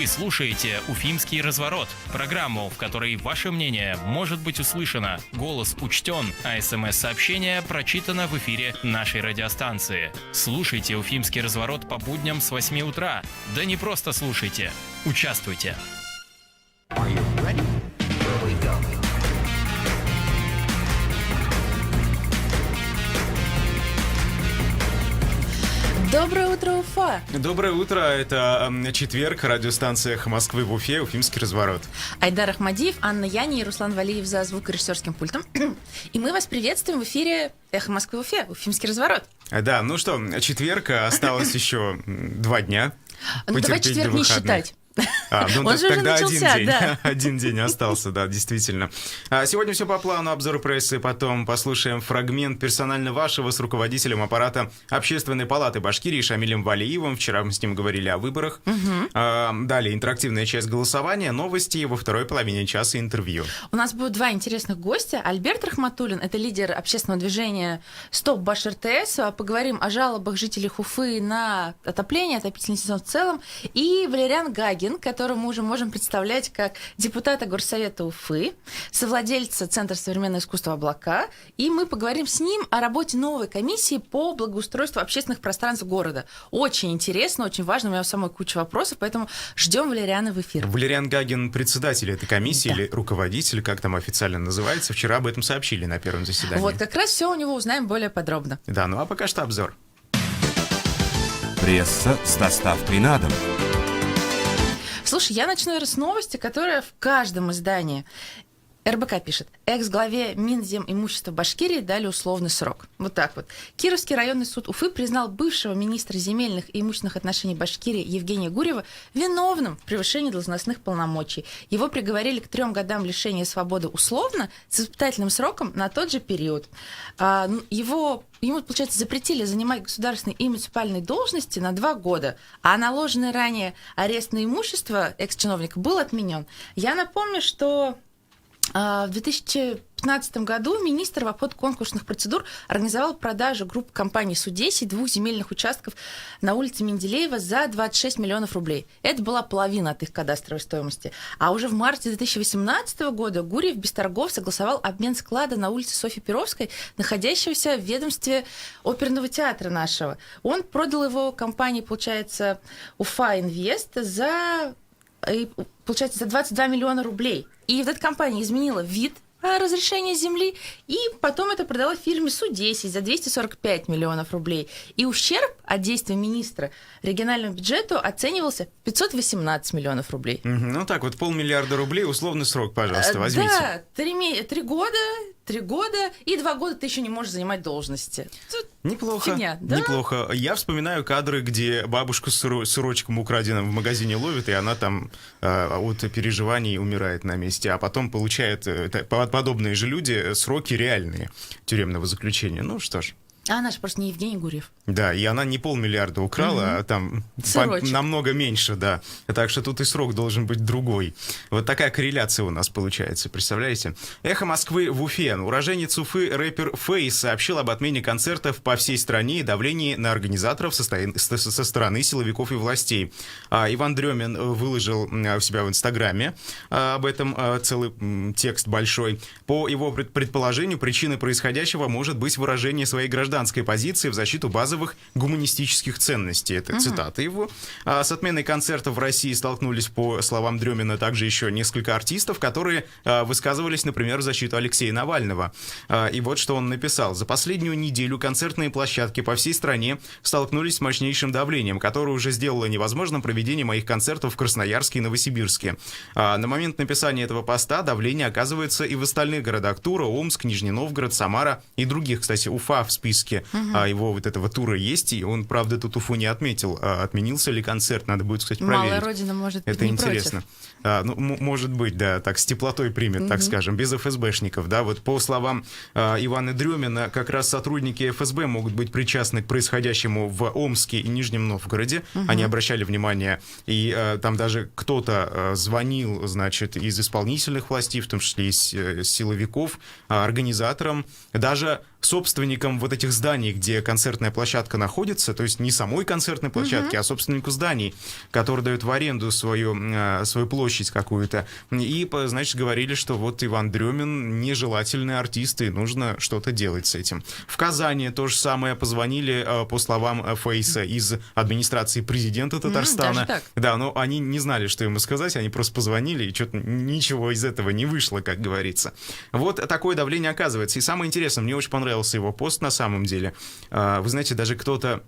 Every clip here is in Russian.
Вы слушаете «Уфимский разворот» – программу, в которой ваше мнение может быть услышано, голос учтен, а СМС-сообщение прочитано в эфире нашей радиостанции. Слушайте «Уфимский разворот» по будням с 8 утра. Да не просто слушайте, участвуйте. Доброе утро, Уфа! Доброе утро, это четверг, радиостанция «Эхо Москвы» в Уфе, Уфимский разворот. Айдар Ахмадиев, Анна Яни и Руслан Валиев за звукорежиссерским пультом. И мы вас приветствуем в эфире «Эхо Москвы» в Уфе, Уфимский разворот. Да, ну что, четверг, осталось еще 2 дня. Ну давай четверг не считать. Он же тогда уже начался, да. один день остался, да, действительно. Сегодня все по плану, обзор прессы, потом послушаем фрагмент персонально вашего с руководителем аппарата Общественной палаты Башкирии Шамилем Валиевым. Вчера мы с ним говорили о выборах. Далее интерактивная часть голосования, новости и во второй половине часа интервью. У нас будут 2 интересных гостя. Альберт Рахматуллин, это лидер общественного движения «Стоп Баш РТС». Поговорим о жалобах жителей Уфы на отопление, отопительный сезон в целом. И Валериан Гагин, которого мы уже можем представлять как депутата Горсовета Уфы, совладельца Центра современного искусства «Облака». И мы поговорим с ним о работе новой комиссии по благоустройству общественных пространств города. Очень интересно, очень важно. У меня у самой куча вопросов, поэтому ждем Валериана в эфир. Валериан Гагин, председатель этой комиссии, или руководитель, как там официально называется. Вчера об этом сообщили на первом заседании. Вот, как раз все у него узнаем более подробно. Да, ну а пока что обзор. Пресса с доставкой на дом. Слушай, я начну с новости, которая в каждом издании. РБК пишет: экс-главе Минземимущества Башкирии дали условный срок. Вот так вот. Кировский районный суд Уфы признал бывшего министра земельных и имущественных отношений Башкирии Евгения Гурьева виновным в превышении должностных полномочий. Его приговорили к 3 годам лишения свободы условно с испытательным сроком на тот же период. Ему, получается, запретили занимать государственные и муниципальные должности на 2 года, а наложенный ранее арест на имущество экс-чиновника был отменен. Я напомню, что в 2015 году министр в обход конкурсных процедур организовал продажу группы компаний Су-10 2 земельных участков на улице Менделеева за 26 миллионов рублей. Это была половина от их кадастровой стоимости. А уже в марте 2018 года Гурьев без торгов согласовал обмен склада на улице Софьи Перовской, находящегося в ведомстве оперного театра нашего. Он продал его компании, получается, Уфа Инвест за 22 миллиона рублей. И вот эта компания изменила вид разрешения земли, и потом это продала фирме Су-10 за 245 миллионов рублей. И ущерб от действия министра региональному бюджету оценивался в 518 миллионов рублей. Ну так вот, 500 миллиарда рублей, условный срок, пожалуйста, возьмите. Да, 3 года, и 2 года ты еще не можешь занимать должности. Неплохо, фигня, да? Неплохо. Я вспоминаю кадры, где бабушку с сырочком украденным в магазине ловит, и она там от переживаний умирает на месте, а потом получает подобные же люди сроки реальные тюремного заключения. Ну что ж. А она же просто не Евгений Гурьев. Да, и она не 500 миллиарда украла, а там намного меньше, да. Так что тут и срок должен быть другой. Вот такая корреляция у нас получается, представляете? «Эхо Москвы» в Уфе. Уроженец Уфы рэпер Фейс сообщил об отмене концертов по всей стране и давлении на организаторов со стороны силовиков и властей. Иван Дрёмин выложил у себя в Инстаграме об этом целый текст большой. По его предположению, причиной происходящего может быть выражение своей гражданской позиции в защиту базовых гуманистических ценностей. Это цитата его. С отменой концертов в России столкнулись, по словам Дрёмина, также еще несколько артистов, которые высказывались, например, в защиту Алексея Навального. И вот что он написал. «За последнюю неделю концертные площадки по всей стране столкнулись с мощнейшим давлением, которое уже сделало невозможным проведение моих концертов в Красноярске и Новосибирске. На момент написания этого поста давление оказывается и в остальных городах Тура, Омск, Нижний Новгород, Самара и других. Кстати, Уфа в списке его вот этого тура есть, и он, правда, тут Уфу не отметил. Отменился ли концерт, надо будет, кстати, проверить. Малая Родина, может быть, это не интересно. Может быть, да, так с теплотой примет, так скажем, без ФСБшников, да. Вот по словам Ивана Дрёмина, как раз сотрудники ФСБ могут быть причастны к происходящему в Омске и Нижнем Новгороде. Они обращали внимание, и там даже кто-то звонил, значит, из исполнительных властей, в том числе из силовиков, организаторам. Даже собственникам вот этих зданий, где концертная площадка находится, то есть не самой концертной площадке, а собственнику зданий, который дает в аренду свою площадь какую-то. И, значит, говорили, что вот Иван Дрёмин нежелательный артист, и нужно что-то делать с этим. В Казани то же самое, позвонили, по словам Фейса, из администрации президента Татарстана. Да, но они не знали, что ему сказать, они просто позвонили, и что-то ничего из этого не вышло, как говорится. Вот такое давление оказывается. И самое интересное, мне очень понравился его пост на самом деле. Вы знаете, даже кто-то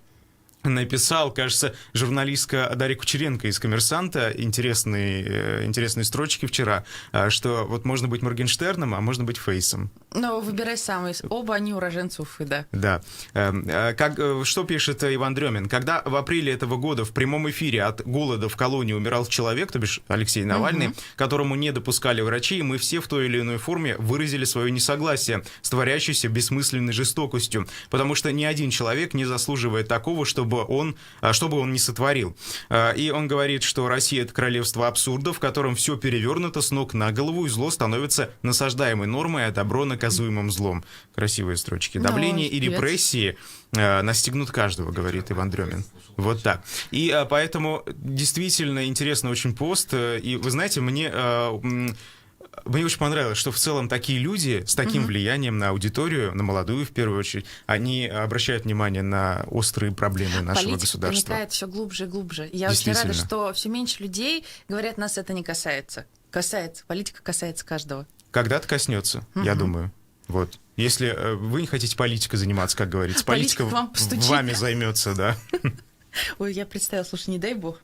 написал, кажется, журналистка Дарья Кучеренко из «Коммерсанта» интересные строчки вчера, что вот можно быть Моргенштерном, а можно быть Фейсом. Ну, выбирай сам. Оба они уроженцы Уфы, да. Да. Что пишет Иван Дрёмин? Когда в апреле этого года в прямом эфире от голода в колонии умирал человек, то бишь Алексей Навальный, которому не допускали врачи, мы все в той или иной форме выразили свое несогласие с творящейся бессмысленной жестокостью, потому что ни один человек не заслуживает такого, чтобы он не сотворил. И он говорит, что Россия — это королевство абсурда, в котором все перевернуто с ног на голову, и зло становится насаждаемой нормой, а добро наказуемым злом. Красивые строчки. Давление и репрессии настигнут каждого, говорит Иван Дрёмин. Вот так. И поэтому действительно интересный очень пост. И вы знаете, мне очень понравилось, что в целом такие люди с таким влиянием на аудиторию, на молодую в первую очередь, они обращают внимание на острые проблемы нашего государства. Политика проникает все глубже и глубже. Я очень рада, что все меньше людей говорят, нас это не касается. Политика касается каждого. Когда-то коснется, я думаю. Вот. Если вы не хотите политикой заниматься, как говорится, политика вами займется, да. Ой, я представила, слушай, не дай бог.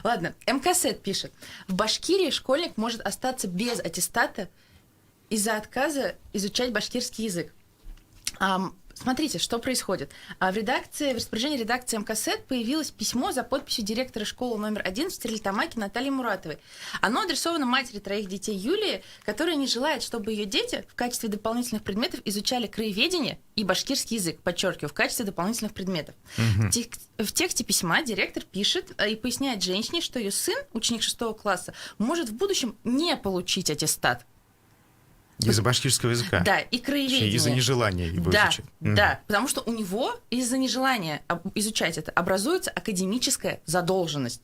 Ладно, МКСЭД пишет. В Башкирии школьник может остаться без аттестата из-за отказа изучать башкирский язык. Смотрите, что происходит. В распоряжении редакции МКСЭД появилось письмо за подписью директора школы номер 1 в Стерлитамаке Натальи Муратовой. Оно адресовано матери 3 детей Юлии, которая не желает, чтобы ее дети в качестве дополнительных предметов изучали краеведение и башкирский язык, подчеркиваю, в качестве дополнительных предметов. В тексте письма директор пишет и поясняет женщине, что ее сын, ученик 6 класса, может в будущем не получить аттестат. Из-за башкирского языка. Да, и краеведения. Из-за нежелания его изучать. Да, потому что у него из-за нежелания изучать это образуется академическая задолженность.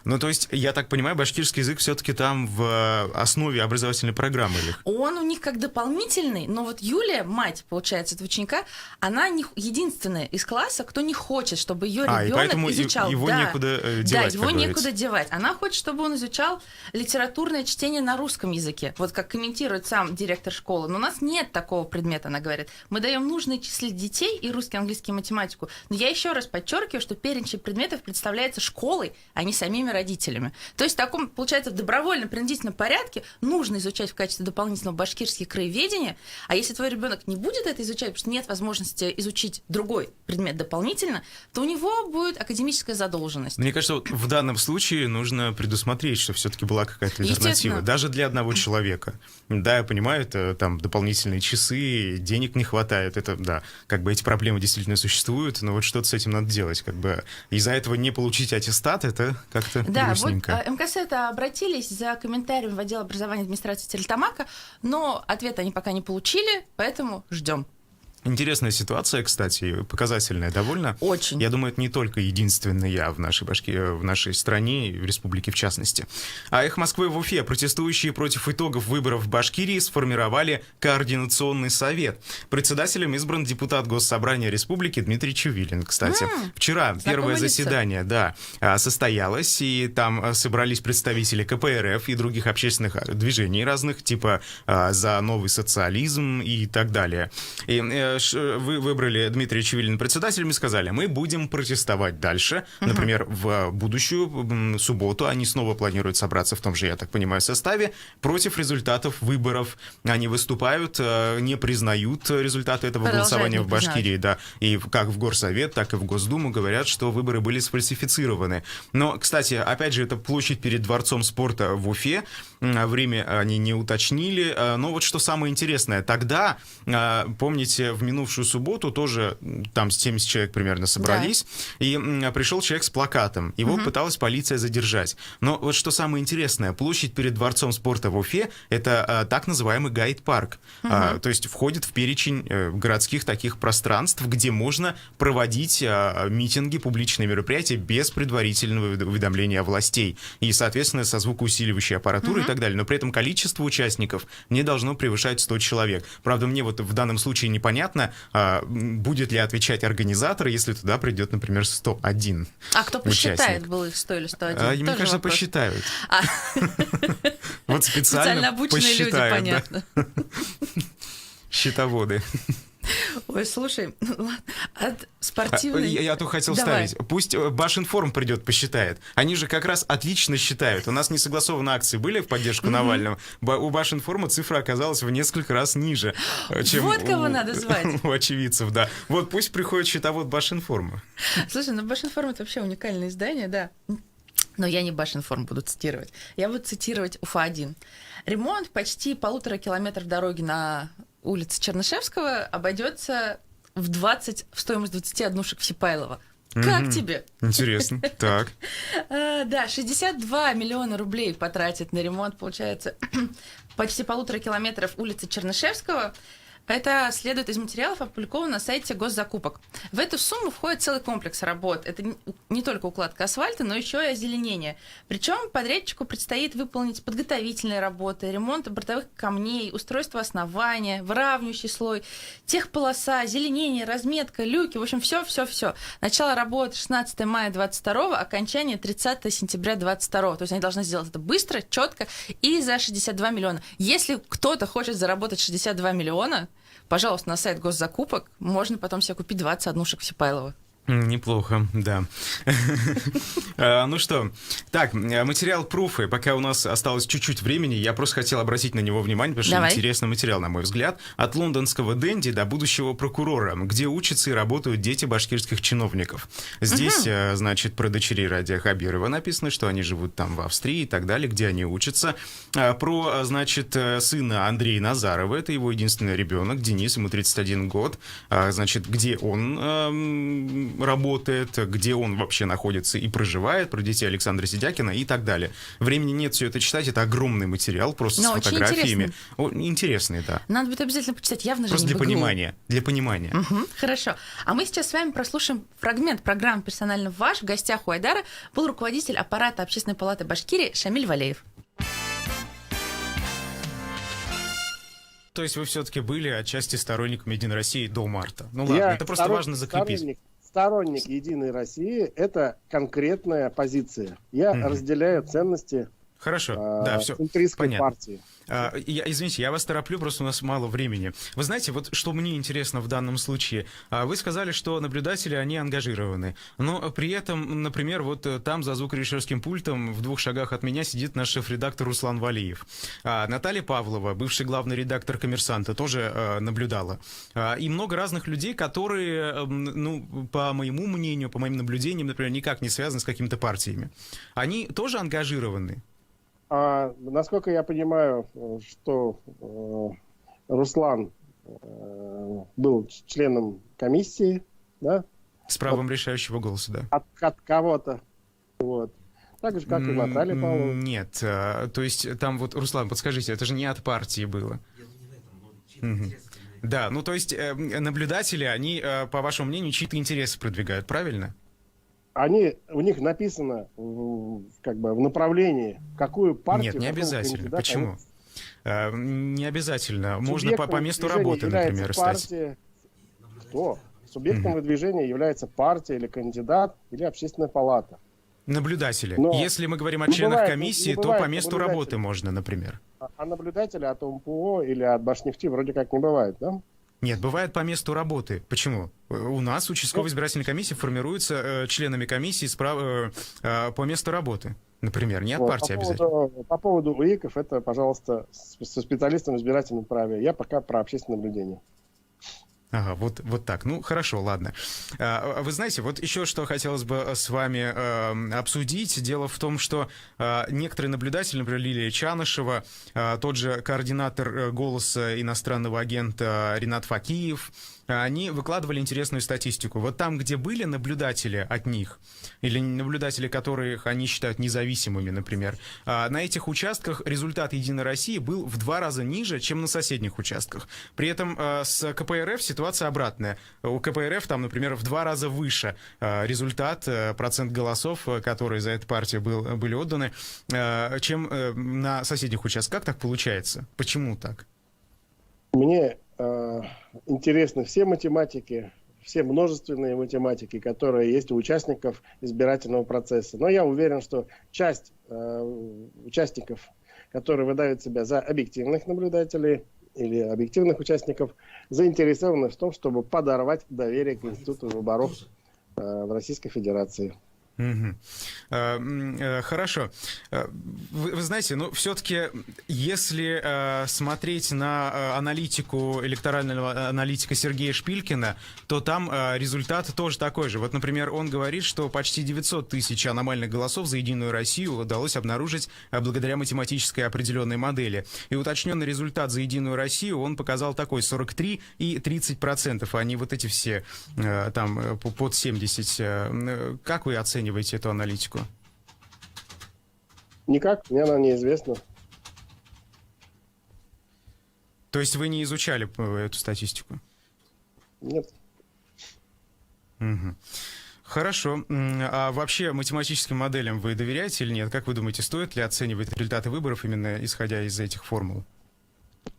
Ну, то есть, я так понимаю, башкирский язык все-таки там в основе образовательной программы. Он у них как дополнительный, но вот Юлия, мать, получается, этого ученика, она единственная из класса, кто не хочет, чтобы ее ребенок изучал. Его некуда девать. Да, его некуда девать. Она хочет, чтобы он изучал литературное чтение на русском языке. Вот как комментирует сам директор школы. Но у нас нет такого предмета, она говорит. Мы даем нужные числить детей и русский, английский, математику. Но я еще раз подчеркиваю, что перечень предметов представляется школой, а не самими родителями. То есть в таком, получается, в добровольно-принудительном порядке нужно изучать в качестве дополнительного башкирские краеведения, а если твой ребенок не будет это изучать, потому что нет возможности изучить другой предмет дополнительно, то у него будет академическая задолженность. Мне кажется, вот в данном случае нужно предусмотреть, что все-таки была какая-то альтернатива. Даже для одного человека. Да, я понимаю, это там дополнительные часы, денег не хватает, это, да, как бы эти проблемы действительно существуют, но вот что-то с этим надо делать. Как бы из-за этого не получить аттестат, это как-то грустненько. Вот МКСЭД обратились за комментарием в отдел образования администрации Стерлитамака, но ответа они пока не получили, поэтому ждем. Интересная ситуация, кстати, показательная довольно. Очень. Я думаю, это не только единственный я в нашей стране, в республике в частности. А «Эхо Москвы» в Уфе протестующие против итогов выборов в Башкирии сформировали координационный совет. Председателем избран депутат Госсобрания Республики Дмитрий Чувилин, кстати. Вчера первое заседание, состоялось, и там собрались представители КПРФ и других общественных движений разных, типа «За новый социализм» и так далее. И вы выбрали Дмитрия Чувилина председателем и сказали, мы будем протестовать дальше. Например, в будущую субботу они снова планируют собраться в том же, я так понимаю, составе против результатов выборов. Они выступают, не признают результаты этого голосования в Башкирии. Да, и как в Горсовет, так и в Госдуму говорят, что выборы были сфальсифицированы. Но, кстати, опять же, это площадь перед Дворцом спорта в Уфе. Время они не уточнили. Но вот что самое интересное. Тогда, помните, в минувшую субботу тоже там 70 человек примерно собрались, и пришел человек с плакатом. Его пыталась полиция задержать. Но вот что самое интересное, площадь перед Дворцом спорта в Уфе — это так называемый гайд-парк. То есть входит в перечень городских таких пространств, где можно проводить митинги, публичные мероприятия без предварительного уведомления властей. И, соответственно, со звукоусиливающей аппаратурой и так далее. Но при этом количество участников не должно превышать 100 человек. Правда, мне вот в данном случае непонятно, будет ли отвечать организатор, если туда придет, например, 101 А кто посчитает, участник. было их 100 или 101? Мне кажется, вопрос. посчитают. Вот Специально обученные люди, понятно. Счетоводы. Ой, слушай, от спортивной... Я тут хотел Давай. вставить. Пусть Башинформ придет, посчитает. Они же как раз отлично считают. У нас несогласованные акции были в поддержку Навального. У Башинформа цифра оказалась в несколько раз ниже, чем Вот кого надо звать. у очевидцев, да. Вот пусть приходит счетовод Башинформа. Слушай, ну Башинформ — это вообще уникальное издание, да. Но я не Башинформ буду цитировать. Я буду цитировать Уфа-1. Ремонт почти 1,5 километров дороги на улице Чернышевского обойдется в стоимость 20 однушек в Сипайлово. Как тебе? Интересно. Так. Да, 62 миллиона рублей потратит на ремонт, получается, почти 1,5 километров улицы Чернышевского. Это следует из материалов, опубликованных на сайте госзакупок. В эту сумму входит целый комплекс работ. Это не только укладка асфальта, но еще и озеленение. Причем подрядчику предстоит выполнить подготовительные работы, ремонт бортовых камней, устройство основания, выравнивающий слой, техполоса, озеленение, разметка, люки. В общем, все. Начало работы 16 мая 2022, окончание 30 сентября 2022. То есть они должны сделать это быстро, четко и за 62 миллиона. Если кто-то хочет заработать 62 миллиона, пожалуйста, на сайт госзакупок можно потом себе купить 20 однушек в Сипайлово. Неплохо, да. Ну что, так, материал пруфы. Пока у нас осталось чуть-чуть времени, я просто хотел обратить на него внимание, потому что интересный материал, на мой взгляд. От лондонского денди до будущего прокурора, где учатся и работают дети башкирских чиновников. Здесь, значит, про дочерей Радия Хабирова написано, что они живут там в Австрии и так далее, где они учатся. Про, значит, сына Андрея Назарова, это его единственный ребенок, Денис, ему 31 год. Значит, где он работает, где он вообще находится и проживает, про детей Александра Сидякина и так далее. Времени нет все это читать, это огромный материал, просто с фотографиями. Интересный, да. Надо будет обязательно почитать, явно же просто не для понимания. Для понимания. Хорошо. А мы сейчас с вами прослушаем фрагмент программы «Персонально ваш». В гостях у Айдара был руководитель аппарата Общественной палаты Башкирии Шамиль Валеев. То есть вы все-таки были отчасти сторонником Единой России до марта. Ну ладно, это просто важно закрепить. Сторонник Единой России — это конкретная позиция. Я разделяю ценности центристской партии. Извините, я вас тороплю, просто у нас мало времени. Вы знаете, вот что мне интересно в данном случае. Вы сказали, что наблюдатели, они ангажированы. Но при этом, например, вот там за звукорежиссерским пультом в 2 шагах от меня сидит наш шеф-редактор Руслан Валиев. Наталья Павлова, бывший главный редактор «Коммерсанта», тоже наблюдала. И много разных людей, которые, ну, по моему мнению, по моим наблюдениям, например, никак не связаны с какими-то партиями. Они тоже ангажированы? Насколько я понимаю, что Руслан был членом комиссии, да? С правом решающего голоса, да. От кого-то. Вот. Так же, как и Наталья Павлова. Нет, то есть там вот, Руслан, подскажите, это же не от партии было. Да, ну то есть наблюдатели, они, по вашему мнению, чьи-то интересы продвигают, правильно? У них написано как бы в направлении, какую партию... Нет, не обязательно. Почему? Не обязательно. Можно по месту работы, например, стать. Что? Субъектом выдвижения является партия или кандидат, или общественная палата. Наблюдатели. Если мы говорим о членах комиссии, то по месту работы можно, например. А наблюдатели от ОМПО или от Башнефти вроде как не бывает, да? Нет, бывает по месту работы. Почему? У нас участковая избирательная комиссия формируется членами комиссии по месту работы. Например, не от партии обязательно. По поводу УИКов, это, пожалуйста, со специалистом в избирательном праве. Я пока про общественное наблюдение. Ага, вот так. Ну, хорошо, ладно. Вы знаете, вот еще что хотелось бы с вами обсудить. Дело в том, что некоторые наблюдатели, например, Лилия Чанышева, тот же координатор «Голоса» иностранного агента Ринат Факиев, они выкладывали интересную статистику. Вот там, где были наблюдатели от них, или наблюдатели, которых они считают независимыми, например, на этих участках результат «Единой России» был в 2 раза ниже, чем на соседних участках. При этом с КПРФ ситуация обратная. У КПРФ там, например, в 2 раза выше результат, процент голосов, которые за эту партию были отданы, чем на соседних участках. Как так получается? Почему так? Мне интересны все математики, все множественные математики, которые есть у участников избирательного процесса. Но я уверен, что часть участников, которые выдают себя за объективных наблюдателей или объективных участников, заинтересованы в том, чтобы подорвать доверие к институту выборов в Российской Федерации. Хорошо. Вы знаете, ну, все-таки, если смотреть на аналитику, электорального аналитика Сергея Шпилькина, то там результат тоже такой же. Вот, например, он говорит, что почти 900 тысяч аномальных голосов за «Единую Россию» удалось обнаружить благодаря математической определенной модели. И уточненный результат за «Единую Россию» он показал такой: 43 и 30%, а не вот эти все там под 70%. Как вы оцениваете эту аналитику? Никак, мне она неизвестна. То есть вы не изучали эту статистику? Нет. Угу. Хорошо. А вообще математическим моделям вы доверяете или нет? Как вы думаете, стоит ли оценивать результаты выборов именно исходя из этих формул?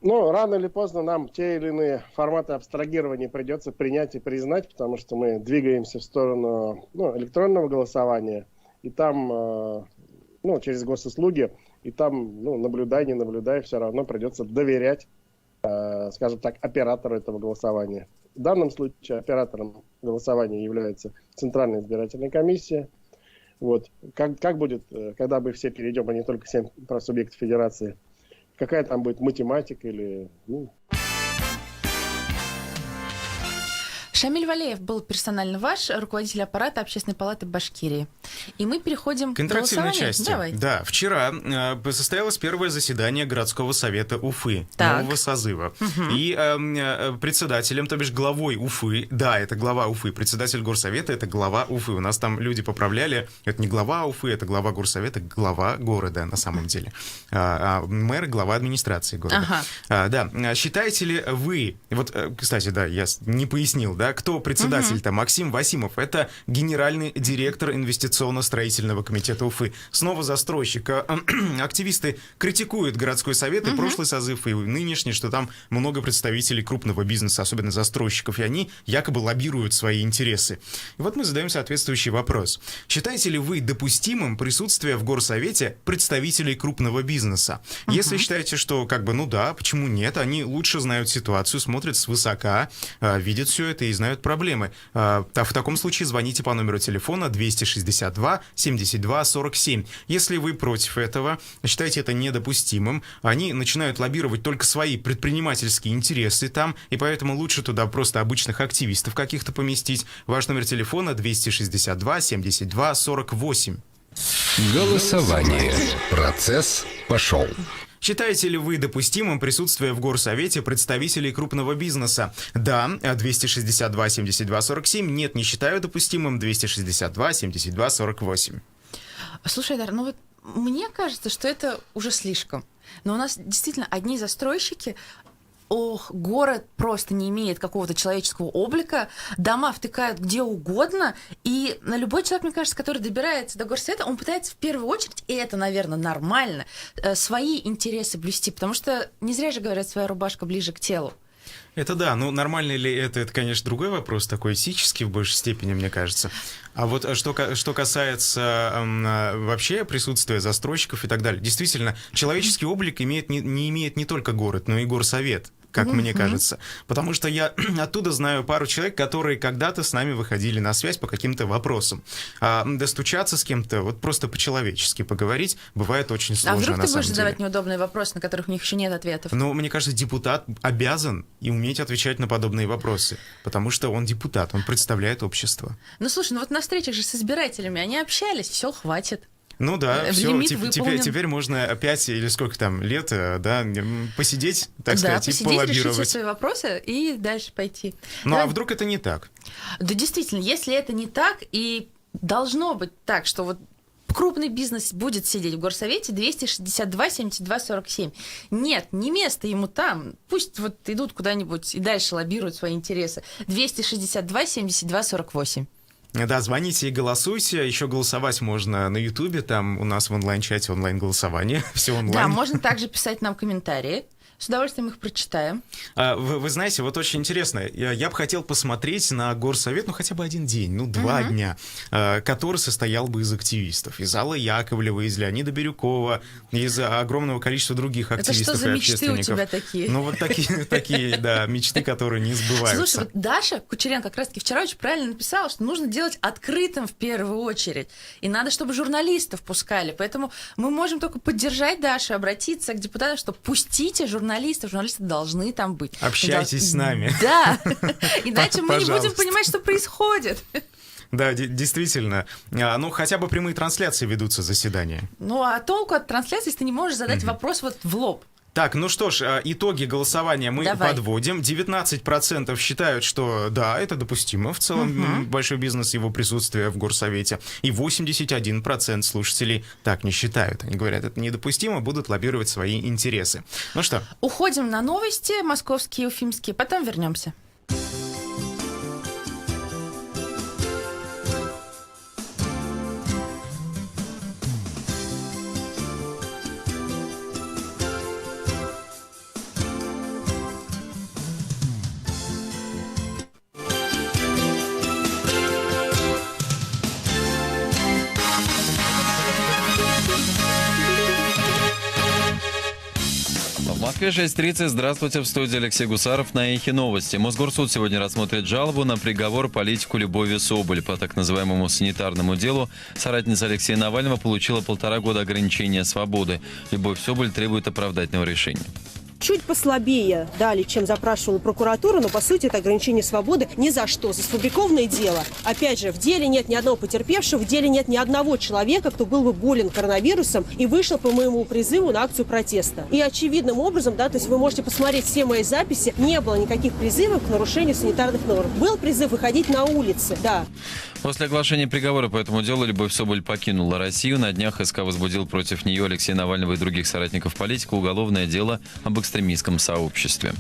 Ну, рано или поздно нам те или иные форматы абстрагирования придется принять и признать, потому что мы двигаемся в сторону электронного голосования, и там, через госуслуги, и там, наблюдай, не наблюдай, все равно придется доверять, скажем так, оператору этого голосования. В данном случае оператором голосования является Центральная избирательная комиссия. Вот. Как будет, когда мы все перейдем, а не только 7 субъектов федерации, какая там будет математика или... Шамиль Валеев был персонально ваш, руководитель аппарата Общественной палаты Башкирии. И мы переходим к интерактивной голосованию. части. Давай. Да, вчера состоялось первое заседание городского совета Уфы, нового созыва. Угу. И председателем, то бишь главой Уфы, да, это глава Уфы, председатель горсовета — это глава Уфы. У нас там люди поправляли, это не глава Уфы, это глава горсовета, глава города на самом деле. Мэр — глава администрации города. Ага. Да, считаете ли вы, вот, кстати, да, я не пояснил, да, кто председатель-то? Максим Васимов. Это генеральный директор инвестиционно-строительного комитета Уфы. Снова застройщик. Активисты критикуют городской совет и прошлый созыв, и нынешний, что там много представителей крупного бизнеса, особенно застройщиков, и они якобы лоббируют свои интересы. И вот мы задаем соответствующий вопрос. Считаете ли вы допустимым присутствие в горсовете представителей крупного бизнеса? Если считаете, что да, почему нет? Они лучше знают ситуацию, смотрят свысока, видят все это и знают проблемы. В таком случае звоните по номеру телефона 262 72 47. Если вы против этого, считаете это недопустимым, они начинают лоббировать только свои предпринимательские интересы там, и поэтому лучше туда просто обычных активистов каких-то поместить. Ваш номер телефона 262 72 48. Голосование. Процесс пошел. Считаете ли вы допустимым присутствие в горсовете представителей крупного бизнеса? Да, 262 72 47. Нет, не считаю допустимым, 262 72 48. Слушай, Дар, мне кажется, что это уже слишком. Но у нас действительно одни застройщики... город просто не имеет какого-то человеческого облика, дома втыкают где угодно, и любой человек, мне кажется, который добирается до горсовета, он пытается в первую очередь, и это, наверное, нормально, свои интересы блюсти, потому что не зря же говорят, своя рубашка ближе к телу. Это да, нормально ли это, конечно, другой вопрос, такой этический в большей степени, мне кажется. А вот что касается вообще присутствия застройщиков и так далее, действительно, человеческий облик не имеет не только город, но и горсовет. как мне кажется. Потому что я оттуда знаю пару человек, которые когда-то с нами выходили на связь по каким-то вопросам. А достучаться с кем-то, вот просто по-человечески поговорить, бывает очень сложно, а вдруг на ты будешь самом задавать деле. неудобные вопросы, на которых у них еще нет ответов? Ну, мне кажется, депутат обязан и уметь отвечать на подобные вопросы, потому что он депутат, он представляет общество. Ну, слушай, ну вот на встречах же с избирателями они общались, все, хватит. Ну да, все, Лимит выполнен. теперь можно 5 или сколько там лет, да, посидеть, так сказать, и посидеть, решить все полоббировать. свои вопросы и дальше пойти. Ну, а вдруг это не так? Да, действительно, если это не так, и должно быть так, что вот крупный бизнес будет сидеть в горсовете 262 72 47. Нет, не место ему там. Пусть вот идут куда-нибудь и дальше лоббируют свои интересы. 262 72 48. Да, звоните и голосуйте. Еще голосовать можно на Ютубе. Там у нас в онлайн-чате онлайн-голосование. Все онлайн. Да, можно также писать нам комментарии. С удовольствием их прочитаем. Вы знаете, вот очень интересно. Я бы хотел посмотреть на горсовет, ну, хотя бы один день, ну, 2 дня, который состоял бы из активистов. Из Аллы Яковлевой, из Леонида Бирюкова, из огромного количества других активистов. Это что за и мечты общественников. у тебя такие? Ну, вот такие, да, мечты, которые не сбываются. Слушай, вот Даша Кучеренко как раз-таки вчера очень правильно написала, что нужно делать открытым в первую очередь. И надо, чтобы журналистов пускали. Поэтому мы можем только поддержать Дашу, обратиться к депутатам, что пустите журналистов. Журналисты должны там быть. Общайтесь с нами. Да, иначе мы не будем Пожалуйста. понимать, что происходит. Да, действительно. Ну, хотя бы прямые трансляции ведутся заседания. Ну, а толку от трансляции, если ты не можешь задать вопрос вот в лоб? Так, ну что ж, итоги голосования мы Давай. подводим. 19% считают, что да, это допустимо в целом, большой бизнес, его присутствие в горсовете. И 81% слушателей так не считают. Они говорят, это недопустимо, будут лоббировать свои интересы. Ну что? Уходим на новости московские, уфимские, потом вернемся. В Москве 6:30. Здравствуйте, в студии Алексей Гусаров на Эхе Новости. Мосгорсуд сегодня рассмотрит жалобу на приговор политику Любови Соболь. По так называемому санитарному делу соратница Алексея Навального получила 1,5 года ограничения свободы. Любовь Соболь требует оправдательного решения. Чуть послабее дали, чем запрашивала прокуратура, но, по сути, это ограничение свободы ни за что. За сфабрикованное дело. Опять же, в деле нет ни одного потерпевшего, в деле нет ни одного человека, кто был бы болен коронавирусом и вышел по моему призыву на акцию протеста. И очевидным образом, да, то есть вы можете посмотреть все мои записи, не было никаких призывов к нарушению санитарных норм. Был призыв выходить на улицы, да. После оглашения приговора по этому делу Любовь Соболь покинула Россию. На днях СК возбудил против нее, Алексея Навального и других соратников политика уголовное дело об экстремистском сообществе.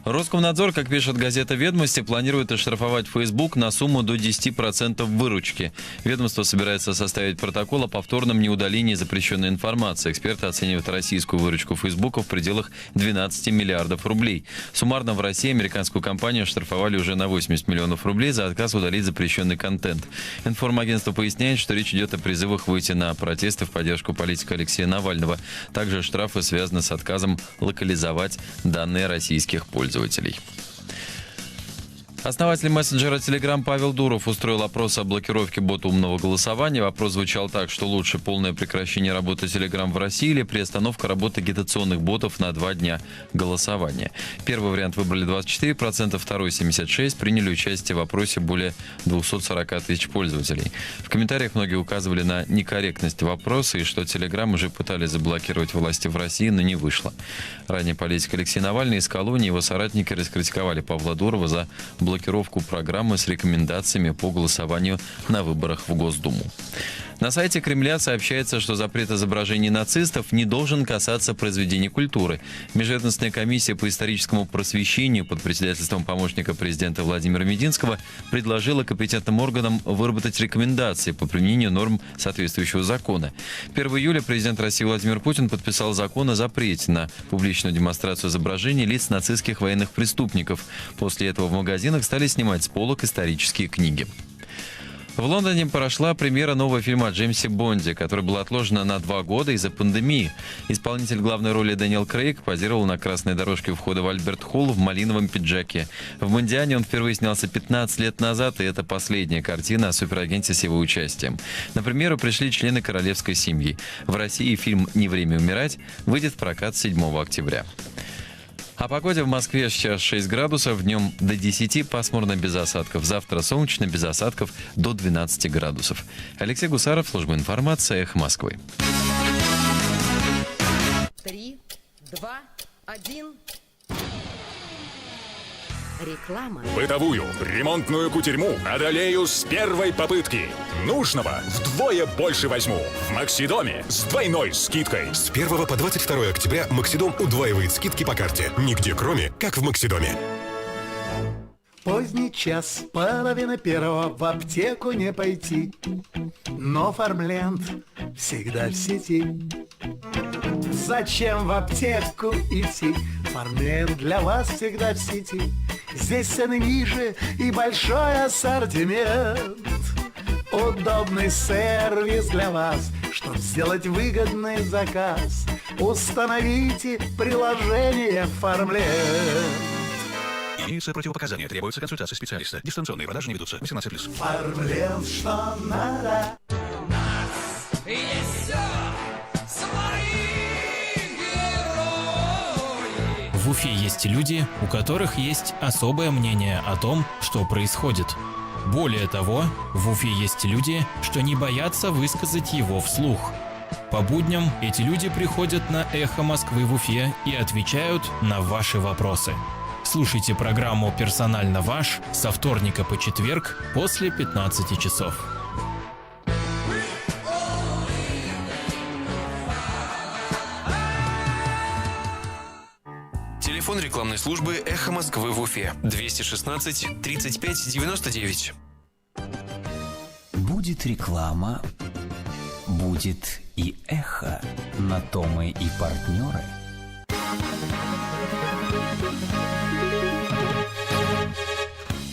Роскомнадзор, как пишет газета «Ведомости», планирует оштрафовать Facebook на сумму до 10% выручки. Ведомство собирается составить протокол о повторном неудалении запрещенной информации. Эксперты оценивают российскую выручку Facebook в пределах 12 миллиардов рублей. Суммарно в России американскую компанию оштрафовали уже на 80 миллионов рублей за отказ удалить запрещенный контент. Информагентство поясняет, что речь идет о призывах выйти на протесты в поддержку политика Алексея Навального. Также штрафы связаны с отказом локализовать данные российских пользователей. Основатель мессенджера Telegram Павел Дуров устроил опрос о блокировке бота умного голосования. Вопрос звучал так, что лучше полное прекращение работы Telegram в России или приостановка работы агитационных ботов на 2 дня голосования. Первый вариант выбрали 24%, второй 76%. Приняли участие в опросе более 240 тысяч пользователей. В комментариях многие указывали на некорректность вопроса и что Telegram уже пытались заблокировать власти в России, но не вышло. Ранее политик Алексей Навальный из колонии и его соратники раскритиковали Павла Дурова за блокировку программы с рекомендациями по голосованию на выборах в Госдуму. На сайте Кремля сообщается, что запрет изображений нацистов не должен касаться произведений культуры. Межведомственная комиссия по историческому просвещению под председательством помощника президента Владимира Мединского предложила компетентным органам выработать рекомендации по применению норм соответствующего закона. 1 июля президент России Владимир Путин подписал закон о запрете на публичную демонстрацию изображений лиц нацистских военных преступников. После этого в магазинах стали снимать с полок исторические книги. В Лондоне прошла премьера нового фильма о Джеймсе Бонде, который был отложен на 2 года из-за пандемии. Исполнитель главной роли Дэниел Крейг позировал на красной дорожке у входа в Альберт-Холл в малиновом пиджаке. В «Бондиане» он впервые снялся 15 лет назад, и это последняя картина о суперагенте с его участием. На премьеру пришли члены королевской семьи. В России фильм «Не время умирать» выйдет в прокат 7 октября. О погоде в Москве сейчас 6 градусов, днем до 10 пасмурно без осадков. Завтра солнечно без осадков до 12 градусов. Алексей Гусаров, служба информации, «Эхо Москвы». 3, 2, 1. Реклама. Бытовую, ремонтную кутерьму одолею с первой попытки. Нужного вдвое больше возьму. В Максидоме с двойной скидкой. С 1 по 22 октября Максидом удваивает скидки по карте. Нигде кроме, как в Максидоме. Поздний час, половина первого, в аптеку не пойти. Но Фармленд всегда в сети. Зачем в аптеку идти? Фармленд для вас всегда в сети. Здесь цены ниже и большой ассортимент. Удобный сервис для вас, чтобы сделать выгодный заказ. Установите приложение Фармленд. Имеются противопоказания, требуется консультация специалиста. Дистанционные продажи не ведутся. 18+. Фармленд, что надо. У нас есть все, свои герои. В Уфе есть люди, у которых есть особое мнение о том, что происходит. Более того, в Уфе есть люди, что не боятся высказать его вслух. По будням эти люди приходят на «Эхо Москвы» в Уфе и отвечают на ваши вопросы. Слушайте программу «Персонально ваш» со вторника по четверг после 15 часов. Телефон рекламной службы «Эхо Москвы» в Уфе 216 35 99. Будет реклама, будет и эхо. На то мы и партнеры.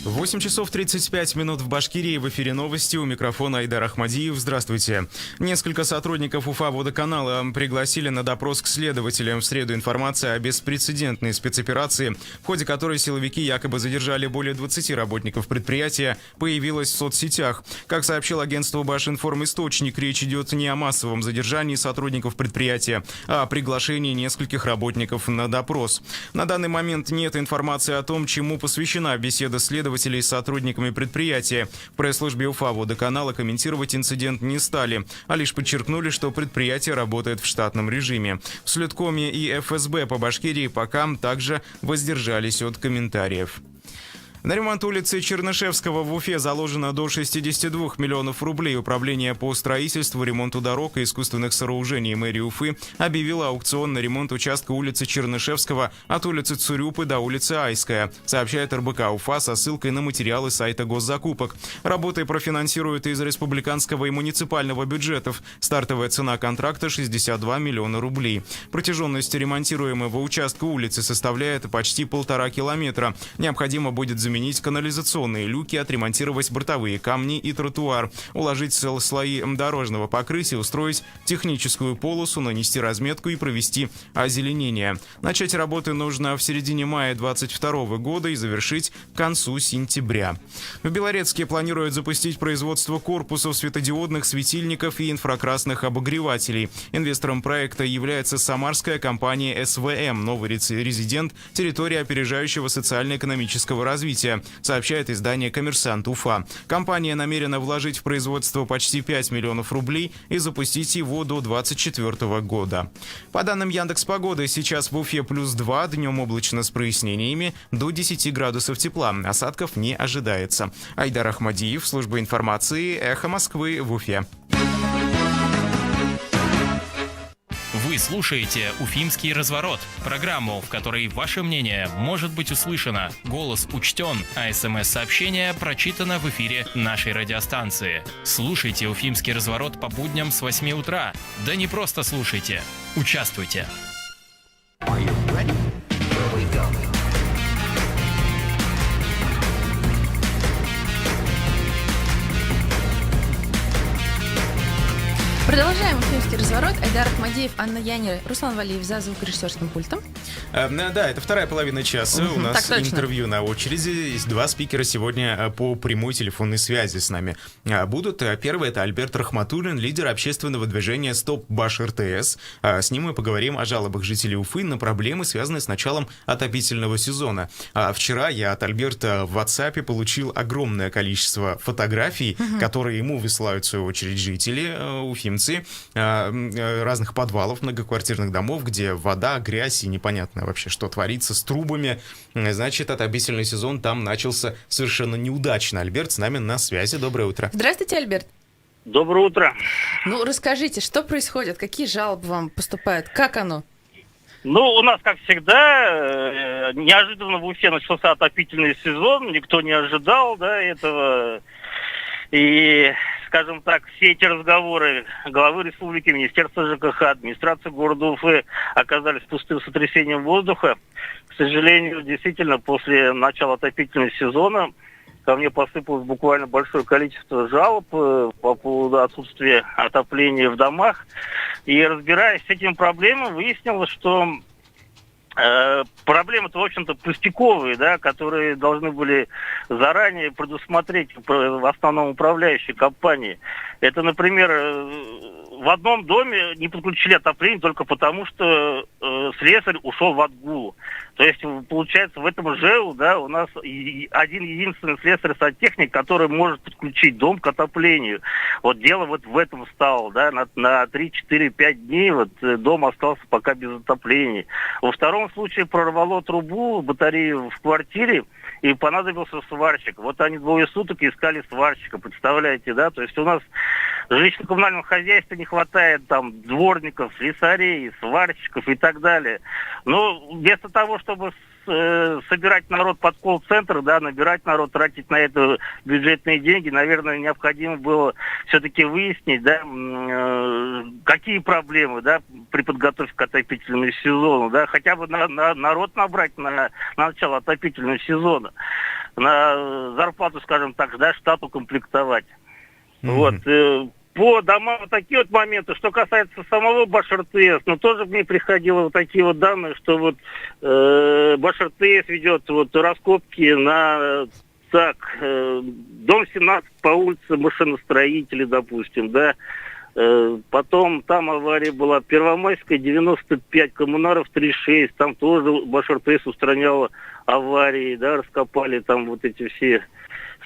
8 часов 35 минут в Башкирии. В эфире новости. У микрофона Айдар Ахмадиев. Здравствуйте. Несколько сотрудников Уфа-водоканала пригласили на допрос к следователям в среду. Информация о беспрецедентной спецоперации, в ходе которой силовики якобы задержали более 20 работников предприятия, появилась в соцсетях. Как сообщил агентство Башинформ-Источник, речь идет не о массовом задержании сотрудников предприятия, а о приглашении нескольких работников на допрос. На данный момент нет информации о том, чему посвящена беседа следователей с сотрудниками предприятия. В пресс-службе Уфа-водоканала комментировать инцидент не стали, а лишь подчеркнули, что предприятие работает в штатном режиме. В Следкоме и ФСБ по Башкирии пока также воздержались от комментариев. На ремонт улицы Чернышевского в Уфе заложено до 62 миллионов рублей. Управление по строительству, ремонту дорог и искусственных сооружений мэрии Уфы объявило аукцион на ремонт участка улицы Чернышевского от улицы Цурюпы до улицы Айская, сообщает РБК Уфа со ссылкой на материалы сайта госзакупок. Работы профинансируют из республиканского и муниципального бюджетов. Стартовая цена контракта 62 миллиона рублей. Протяженность ремонтируемого участка улицы составляет почти 1,5 километра. Необходимо будет заменить канализационные люки, отремонтировать бортовые камни и тротуар, уложить слои дорожного покрытия, устроить техническую полосу, нанести разметку и провести озеленение. Начать работы нужно в середине мая 2022 года и завершить к концу сентября. В Белорецке планируют запустить производство корпусов светодиодных светильников и инфракрасных обогревателей. Инвестором проекта является самарская компания СВМ, новый резидент территории опережающего социально-экономического развития, сообщает издание «Коммерсант Уфа». Компания намерена вложить в производство почти 5 миллионов рублей и запустить его до 2024 года. По данным Яндекс.Погоды, сейчас в Уфе +2, днем облачно с прояснениями, до 10 градусов тепла. Осадков не ожидается. Айдар Ахмадиев, служба информации, «Эхо Москвы» в Уфе. Вы слушаете «Уфимский разворот» – программу, в которой ваше мнение может быть услышано, голос учтен, а СМС-сообщение прочитано в эфире нашей радиостанции. Слушайте «Уфимский разворот» по будням с 8 утра. Да не просто слушайте, участвуйте. Продолжаем уфимский разворот. Айдар Ахмадеев, Анна Янер, Руслан Валиев за звукорежиссерским пультом. Да, это вторая половина часа. У нас интервью на очереди. Есть два спикера сегодня по прямой телефонной связи с нами будут. Первый — это Альберт Рахматуллин, лидер общественного движения «Стоп Баш РТС». С ним мы поговорим о жалобах жителей Уфы на проблемы, связанные с началом отопительного сезона. Вчера я от Альберта в WhatsApp получил огромное количество фотографий, которые ему высылают в свою очередь жители, уфимцы, разных подвалов, многоквартирных домов, где вода, грязь и непонятно вообще, что творится с трубами. Значит, отопительный сезон там начался совершенно неудачно. Альберт с нами на связи. Доброе утро. Здравствуйте, Альберт. Доброе утро. Ну, расскажите, что происходит? Какие жалобы вам поступают? Как оно? Ну, у нас, как всегда, неожиданно в Уфе начался отопительный сезон. Никто не ожидал, да, этого. И, скажем так, все эти разговоры главы республики, Министерства ЖКХ, администрации города Уфы оказались пустым сотрясением воздуха. К сожалению, действительно, после начала отопительного сезона ко мне посыпалось буквально большое количество жалоб по поводу отсутствия отопления в домах. И, разбираясь с этими проблемами, выяснилось, что проблемы-то, в общем-то, пустяковые, да, которые должны были заранее предусмотреть в основном управляющие компании. Это, например, в одном доме не подключили отопление только потому, что слесарь ушел в отгул. То есть, получается, в этом ЖЭУ, да, у нас один единственный слесарь-сантехник, который может подключить дом к отоплению. Вот дело вот в этом стало, да, на 3, 4, 5 дней вот дом остался пока без отопления. Во втором случае прорвало трубу, батарею в квартире, и понадобился сварщик. Вот они 2 суток искали сварщика, представляете, да? То есть у нас в жилищно-коммунальном хозяйстве не хватает там дворников, слесарей, сварщиков и так далее. Но вместо того, чтобы собирать народ под колл-центр, да, набирать народ, тратить на это бюджетные деньги, наверное, необходимо было все-таки выяснить, да, какие проблемы, да, при подготовке к отопительному сезону, да, хотя бы народ набрать на начало отопительного сезона, на зарплату, скажем так, да, штат укомплектовать. Вот. По домам вот такие вот моменты. Что касается самого Баш РТС, ну тоже мне приходило вот такие вот данные, что вот Баш РТС ведет вот раскопки на дом 17 по улице Машиностроителей, допустим, да. Потом там авария была Первомайская, 95, Коммунаров 36, там тоже Баш РТС устраняла аварии, да, раскопали там вот эти все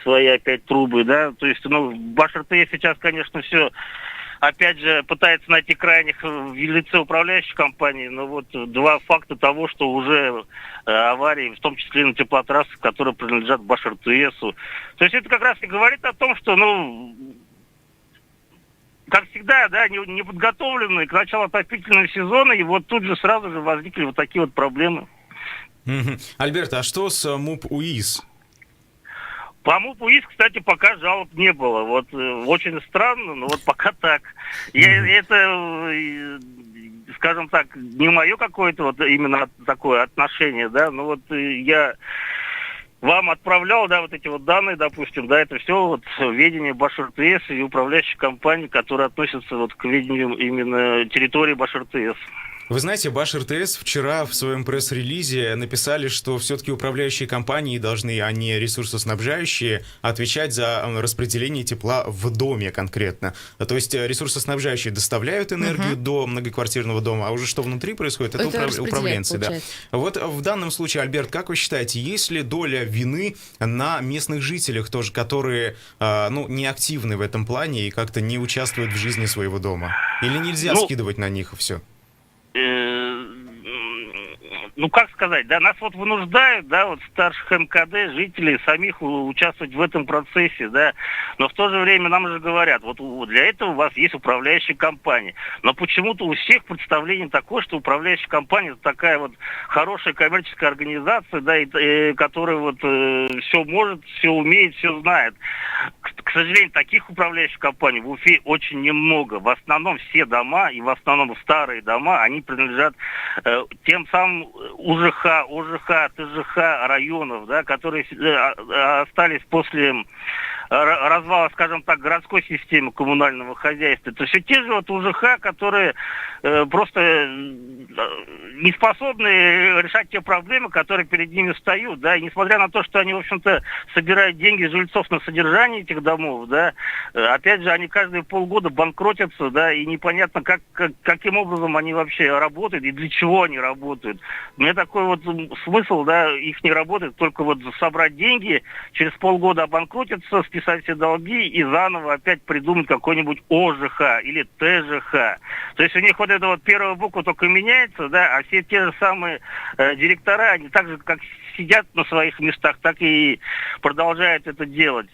свои опять трубы, да, то есть, ну, Баш РТС сейчас, конечно, все, опять же, пытается найти крайних в лице управляющей компании, но вот 2 факта того, что уже аварии, в том числе на теплотрассах, которые принадлежат Баш РТСу. То есть это как раз и говорит о том, что, ну, как всегда, да, неподготовленные к началу отопительного сезона, и вот тут же сразу же возникли вот такие вот проблемы. Альберт, а что с МУП УИС? По МУП УИС, кстати, пока жалоб не было. Вот очень странно, но вот пока так. Это, скажем так, не мое какое-то вот именно такое отношение, да, но вот я вам отправлял, да, вот эти вот данные, допустим, да, это все вот ведение Баш РТС и управляющих компаний, которые относятся вот к ведению именно территории Баш РТС. Вы знаете, Баш РТС вчера в своем пресс-релизе написали, что все-таки управляющие компании должны, а не ресурсоснабжающие, отвечать за распределение тепла в доме конкретно. То есть ресурсоснабжающие доставляют энергию до многоквартирного дома, а уже что внутри происходит, это управленцы. Да. Вот в данном случае, Альберт, как вы считаете, есть ли доля вины на местных жителях тоже, которые не активны в этом плане и как-то не участвуют в жизни своего дома? Или нельзя скидывать на них все? Ну, как сказать, да, нас вот вынуждают, да, вот старших МКД, жителей самих участвовать в этом процессе, да, но в то же время нам же говорят, вот для этого у вас есть управляющая компания, но почему-то у всех представление такое, что управляющая компания это такая вот хорошая коммерческая организация, да, которая вот все может, все умеет, все знает. К сожалению, таких управляющих компаний в Уфе очень немного. В основном все дома, и в основном старые дома, они принадлежат тем самым ОЖХ, ТЖХ районов, да, которые остались после развала, скажем так, городской системы коммунального хозяйства. Это все те же вот УЖХ, которые просто не способны решать те проблемы, которые перед ними встают, да, и несмотря на то, что они, в общем-то, собирают деньги жильцов на содержание этих домов, да, опять же, они каждые полгода банкротятся, да, и непонятно, каким образом они вообще работают и для чего они работают. У меня такой вот смысл, да, их не работает, только вот собрать деньги, через полгода обанкротиться, списать все долги и заново опять придумать какой-нибудь ОЖХ или ТЖХ. То есть у них вот эта вот первая буква только меняется, да, а все те же самые директора, они так же, как сидят на своих местах, так и продолжают это делать.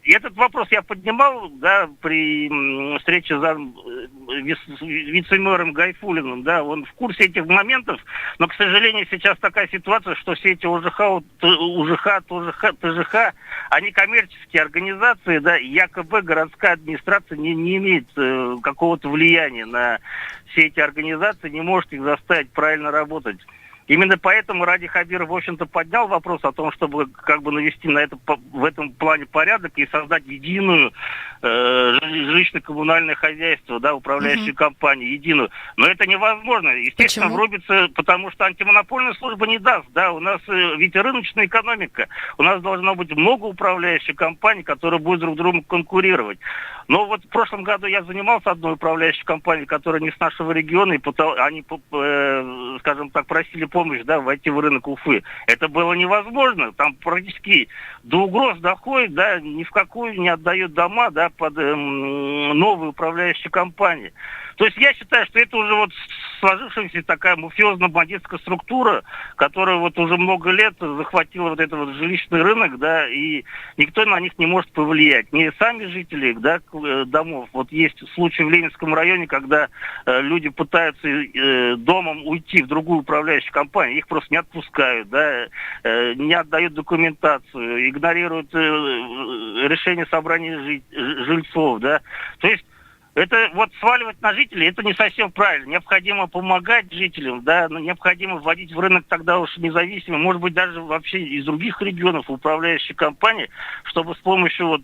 И этот вопрос я поднимал, да, при встрече с вице-мэром Гайфуллиным, да, он в курсе этих моментов, но, к сожалению, сейчас такая ситуация, что все эти УЖХ, ТЖХ, они коммерческие организации, да, и якобы городская администрация не имеет какого-то влияния на все эти организации, не может их заставить правильно работать. Именно поэтому Ради Хабиров, в общем-то, поднял вопрос о том, чтобы как бы навести в этом плане порядок и создать единую жилищно-коммунальное хозяйство, да, управляющую компанию, единую. Но это невозможно. Естественно, врубится, потому что антимонопольная служба не даст, да, у нас ведь рыночная экономика, у нас должно быть много управляющих компаний, которые будут друг с другом конкурировать. Но вот в прошлом году я занимался одной управляющей компанией, которая не с нашего региона, и они, скажем так, просили помощь, да, войти в рынок Уфы. Это было невозможно. Там практически до угроз доходит, да, ни в какую не отдают дома, да, под новые управляющие компании. То есть я считаю, что это уже вот сложившаяся такая мафиозно-бандитская структура, которая вот уже много лет захватила вот этот вот жилищный рынок, да, и никто на них не может повлиять. Не сами жители, да, домов. Вот есть случай в Ленинском районе, когда люди пытаются домом уйти в другую управляющую компанию, их просто не отпускают, да, не отдают документацию, игнорируют решение собрания жильцов, да. То есть это вот сваливать на жителей, это не совсем правильно. Необходимо помогать жителям, да, но необходимо вводить в рынок тогда уж независимо, может быть, даже вообще из других регионов управляющие компании, чтобы с помощью вот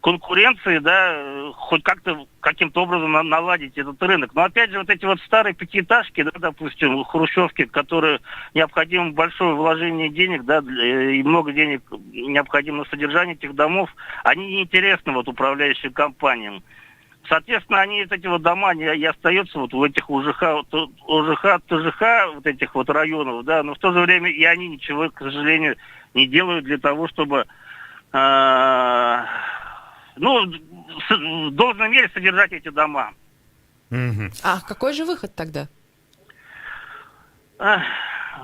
конкуренции, да, хоть как-то каким-то образом наладить этот рынок. Но опять же, вот эти вот старые пятиэтажки, да, допустим, хрущевки, которые необходимо большое вложение денег, да, и много денег необходимо на содержание этих домов, они неинтересны вот управляющим компаниям. Соответственно, они, эти вот дома, и остаются вот в этих ОЖХ, ТЖХ, вот этих вот районов, да, но в то же время и они ничего, к сожалению, не делают для того, чтобы, в должной мере содержать эти дома. А какой же выход тогда?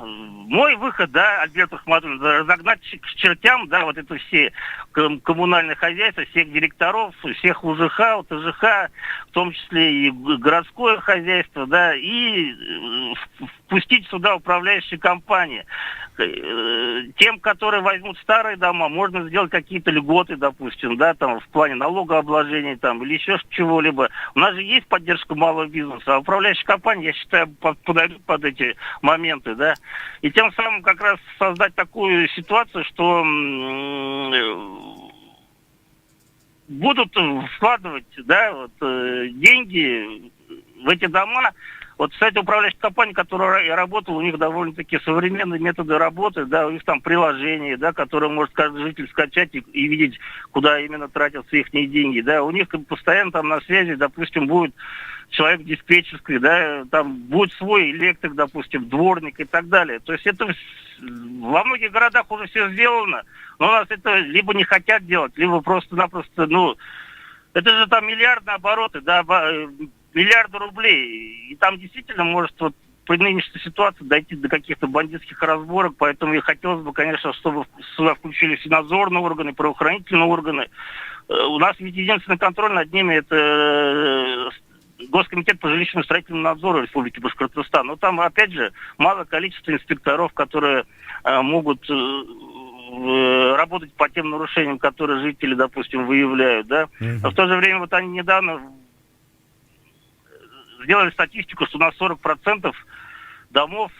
Мой выход, да, Альберт Ахматович, разогнать к чертям, да, вот это все коммунальные хозяйства, всех директоров, всех УЖХ, ТЖХ, в том числе и городское хозяйство, да, и впустить сюда управляющие компании. Тем, которые возьмут старые дома, можно сделать какие-то льготы, допустим, да, там, в плане налогообложения, там, или еще чего-либо. У нас же есть поддержка малого бизнеса, а управляющие компании, я считаю, подойдут под эти моменты, да. И тем самым как раз создать такую ситуацию, что будут вкладывать, да, вот, деньги в эти дома. Вот, кстати, управляющая компания, которая я работал, у них довольно-таки современные методы работы, да, у них там приложение, да, которое может каждый житель скачать и видеть, куда именно тратятся их деньги, да, у них постоянно там на связи, допустим, будет человек в диспетчерской, да, там будет свой электрик, допустим, дворник и так далее. То есть это во многих городах уже все сделано, но у нас это либо не хотят делать, либо просто-напросто, это же там миллиардные обороты, да, миллиарды рублей. И там действительно может вот при нынешней ситуации дойти до каких-то бандитских разборок. Поэтому и хотелось бы, конечно, чтобы сюда включились и надзорные органы, и правоохранительные органы. У нас ведь единственный контроль над ними — это Госкомитет по жилищному строительному надзору Республики Башкортостан. Но там, опять же, мало количества инспекторов, которые могут работать по тем нарушениям, которые жители, допустим, выявляют, да. Но в то же время вот они недавно сделали статистику, что у нас 40% домов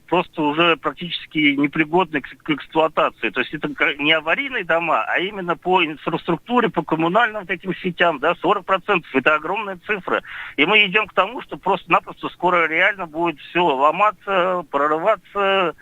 просто уже практически непригодны к эксплуатации. То есть это не аварийные дома, а именно по инфраструктуре, по коммунальным этим сетям, да, 40%. Это огромная цифра. И мы идем к тому, что просто-напросто скоро реально будет все ломаться, прорываться.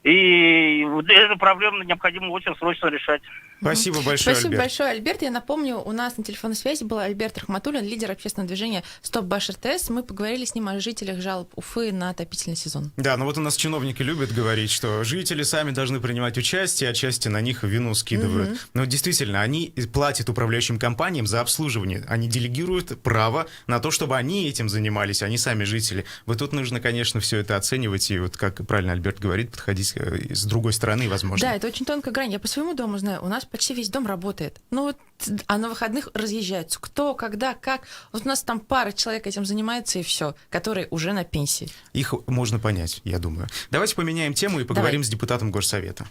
И эту проблему необходимо очень срочно решать. Спасибо большое, Спасибо Альберт. большое, Альберт. Я напомню, у нас на телефонной связи был Альберт Рахматуллин, лидер общественного движения «Стоп Баш РТС». Мы поговорили с ним о жителях жалоб Уфы на отопительный сезон. Да, но вот у нас чиновники любят говорить, что жители сами должны принимать участие, а части на них вину скидывают. Но действительно, они платят управляющим компаниям за обслуживание. Они делегируют право на то, чтобы они этим занимались, а не сами жители. Вот тут нужно, конечно, все это оценивать и, вот как правильно Альберт говорит, подходить с другой стороны, возможно. Да, это очень тонкая грань. Я по своему дому знаю, у нас почти весь дом работает. Ну вот, а на выходных разъезжаются. Кто, когда, как. Вот у нас там пара человек этим занимается, и все, которые уже на пенсии. Их можно понять, я думаю. Давайте поменяем тему и поговорим с депутатом Горсовета.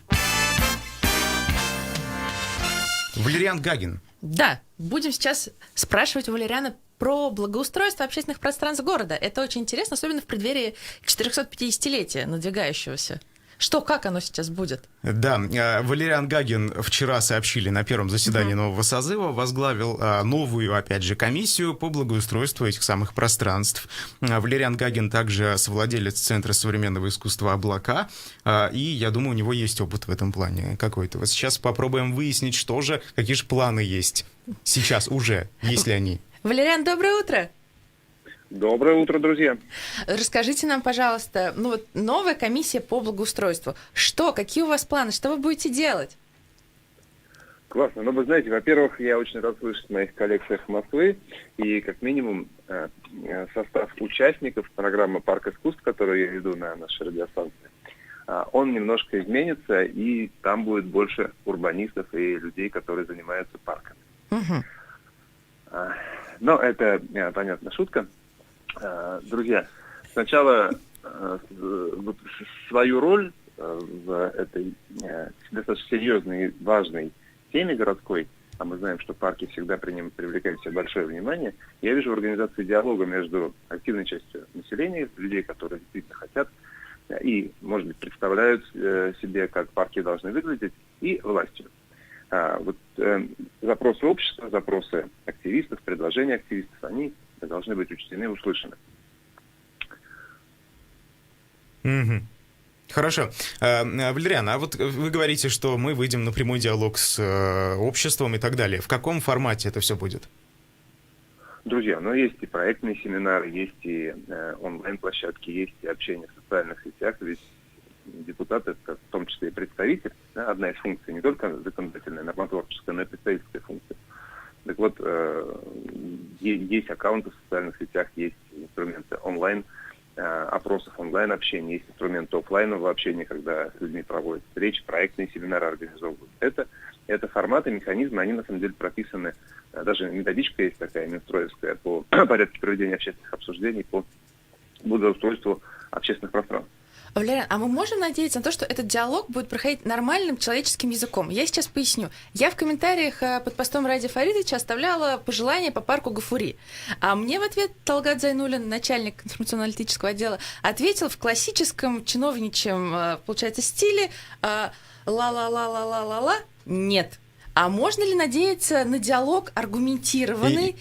Валериан Гагин. Да, будем сейчас спрашивать у Валериана про благоустройство общественных пространств города. Это очень интересно, особенно в преддверии 450-летия надвигающегося. Что, как оно сейчас будет? Да, Валериан Гагин вчера сообщили на первом заседании нового созыва, возглавил новую, опять же, комиссию по благоустройству этих самых пространств. Валериан Гагин также совладелец Центра современного искусства «Облака», и, я думаю, у него есть опыт в этом плане какой-то. Вот сейчас попробуем выяснить, какие же планы есть сейчас уже, есть ли они. Валериан, доброе утро! Доброе утро, друзья. Расскажите нам, пожалуйста, новая комиссия по благоустройству. Какие у вас планы, что вы будете делать? Классно. Вы знаете, во-первых, я очень рад слышать моих коллег с «Эхо Москвы», и как минимум состав участников программы «Парк искусств», которую я веду на нашей радиостанции, он немножко изменится, и там будет больше урбанистов и людей, которые занимаются парками. Но это, понятно, шутка. Друзья, сначала свою роль в этой достаточно серьезной и важной теме городской, а мы знаем, что парки всегда привлекают в себя большое внимание, я вижу в организации диалога между активной частью населения, людей, которые действительно хотят и, может быть, представляют себе, как парки должны выглядеть, и властью. Запросы общества, запросы активистов, предложения активистов, они должны быть учтены и услышаны. Хорошо. Валериан, а вот вы говорите, что мы выйдем на прямой диалог с обществом и так далее. В каком формате это все будет? Друзья, есть и проектные семинары, есть и онлайн-площадки, есть и общение в социальных сетях, ведь депутаты, в том числе и представитель, одна из функций, не только законодательная, нормотворческая, но и представительская функция. Так вот, есть аккаунты в социальных сетях, есть инструменты онлайн, опросов онлайн-общения, есть инструменты офлайнового общения, когда с людьми проводят встречи, проектные семинары организовывают. Это форматы, механизмы, они на самом деле прописаны, даже методичка есть такая, Минстроевская, по порядку проведения общественных обсуждений по благоустройству общественных пространств. Валериан, а мы можем надеяться на то, что этот диалог будет проходить нормальным человеческим языком? Я сейчас поясню. Я в комментариях под постом Ради Фаридовича оставляла пожелания по парку Гафури. А мне в ответ Талгат Зайнуллин, начальник информационно-аналитического отдела, ответил в классическом чиновничьем, получается, стиле ла-ла-ла-ла-ла-ла-ла. Нет. А можно ли надеяться на диалог аргументированный,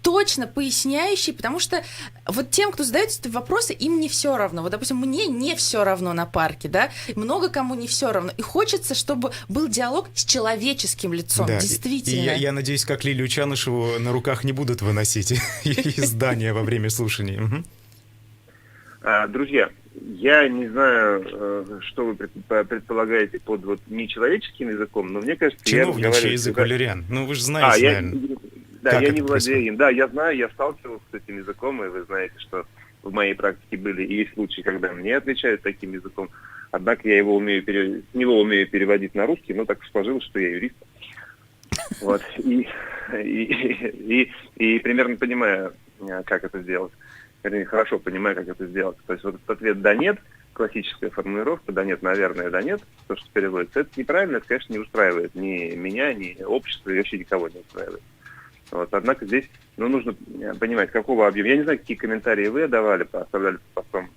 точно поясняющий, потому что вот тем, кто задает эти вопросы, им не все равно. Вот, допустим, мне не все равно на парке, да, много кому не все равно. И хочется, чтобы был диалог с человеческим лицом, да, действительно. И я надеюсь, как Лилию Чанышеву на руках не будут выносить из здания во время слушаний. Друзья, я не знаю, что вы предполагаете под нечеловеческим языком, но мне кажется... Чиновничий язык, Валериан. Вы же знаете, наверное. Я не владею им. Да, я знаю, я сталкивался с этим языком, и вы знаете, что в моей практике были и есть случаи, когда мне отвечают таким языком. Однако я его умею переводить на русский, но так сложилось, что я юрист. Вот. И примерно понимаю, как это сделать. Вернее, хорошо понимаю, как это сделать. То есть вот этот ответ «да, нет», классическая формулировка «да, нет, наверное, да, нет», то, что переводится, это неправильно, это, конечно, не устраивает ни меня, ни общество, и вообще никого не устраивает. Вот. Однако здесь нужно понимать, какого объема. Я не знаю, какие комментарии вы давали, оставляли по постам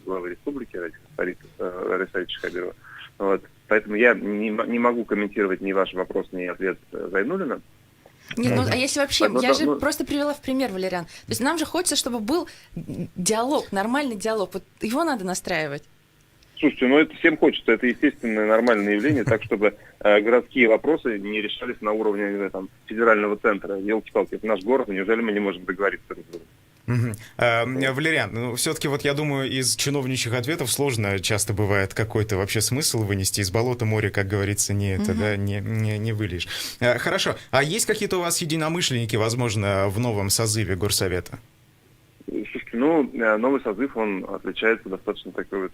главы республики Раиса Хабирова. Вот. Поэтому я не могу комментировать ни ваш вопрос, ни ответ Зайнуллина. Нет, ну а если вообще, я же просто привела в пример, Валериан. То есть нам же хочется, чтобы был диалог, нормальный диалог. Вот его надо настраивать. Слушайте, ну это всем хочется, это естественное нормальное явление, так чтобы городские вопросы не решались на уровне, не знаю, там, федерального центра. Елки-палки, это наш город, неужели мы не можем договориться друг с другом? Валериан, ну, все-таки вот я думаю, из чиновничьих ответов сложно часто бывает какой-то вообще смысл вынести. Из болота море, как говорится, не выльешь. Хорошо. А есть какие-то у вас единомышленники, возможно, в новом созыве Горсовета? Слушайте, ну, новый созыв, он отличается достаточно такой вот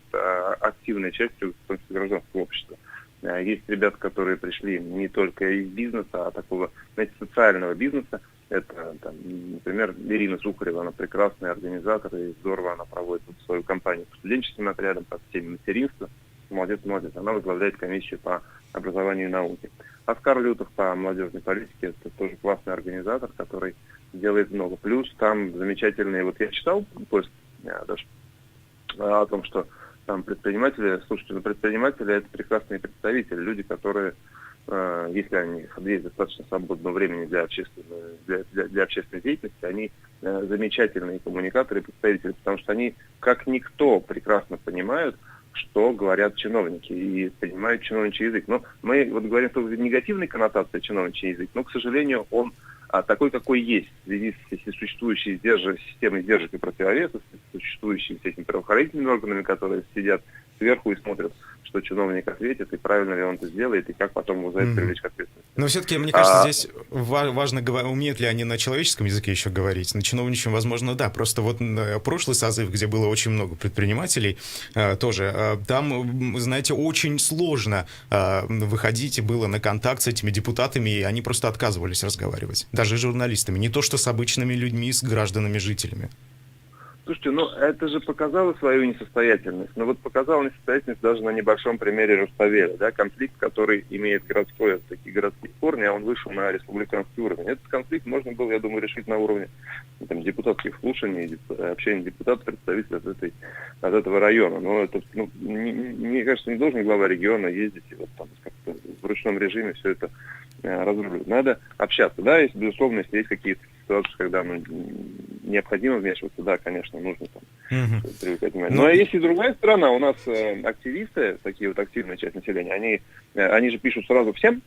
активной частью гражданского общества. Есть ребята, которые пришли не только из бизнеса, а такого, знаете, социального бизнеса. Это, там, например, Ирина Сухарева, она прекрасный организатор, и здорово она проводит свою кампанию по студенческим отрядам, по теме материнства. Молодец. Она возглавляет комиссию по образованию и науке. Оскар Лютов по молодежной политике, это тоже классный организатор, который делает много. Плюс там замечательные, вот я читал пост даже о том, что там предприниматели, слушайте, предприниматели это прекрасные представители, люди, которые, если они есть достаточно свободного времени для общественной деятельности, они замечательные коммуникаторы и представители, потому что они, как никто, прекрасно понимают, что говорят чиновники, и понимают чиновничий язык. Но мы вот говорим, что в негативной коннотации чиновничий язык, но, к сожалению, он такой, какой есть, в связи с существующей системой сдержек и противовесов, с существующими всякими правоохранительными органами, которые сидят сверху и смотрят, что чиновник ответит, и правильно ли он это сделает, и как потом его за это привлечь к ответственности. Но все-таки, мне кажется, здесь важно, умеют ли они на человеческом языке еще говорить. На чиновничьем, возможно, да. Просто вот прошлый созыв, где было очень много предпринимателей, тоже, там, знаете, очень сложно выходить было на контакт с этими депутатами, и они просто отказывались разговаривать. Даже с журналистами. Не то, что с обычными людьми, с гражданами-жителями. Слушайте, ну это же показало свою несостоятельность. Но вот показала несостоятельность даже на небольшом примере Руставели, да, конфликт, который имеет такие городские корни, а он вышел на республиканский уровень. Этот конфликт можно было, я думаю, решить на уровне там, депутатских слушаний, общения депутатов, представителей от этого района. Но это, ну, мне кажется, не должен глава региона ездить и вот там как-то в ручном режиме все это разрубливать. Надо общаться. Да, если, безусловно, если есть какие-то ситуации, когда необходимо вмешиваться, да, конечно, нужно там привлекать внимание. Ну, а есть и другая сторона. У нас активисты, такие вот активная часть населения, они же пишут сразу всем.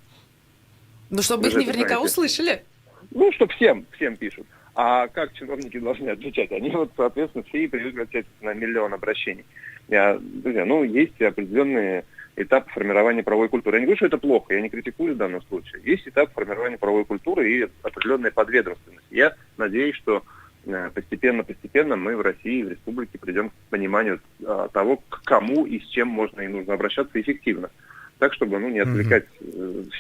Ну, чтобы их наверняка услышали. Ну, чтобы всем пишут. А как чиновники должны отвечать? Они вот, соответственно, все и привыкли отвечать на миллион обращений. Друзья, ну, есть определенные этапы формирования правовой культуры. Я не говорю, что это плохо, я не критикую в данном случае. Есть этап формирования правовой культуры и определенная подведомственность. Я надеюсь, что постепенно мы в России, в республике придем к пониманию того, к кому и с чем можно и нужно обращаться эффективно. Так, чтобы не отвлекать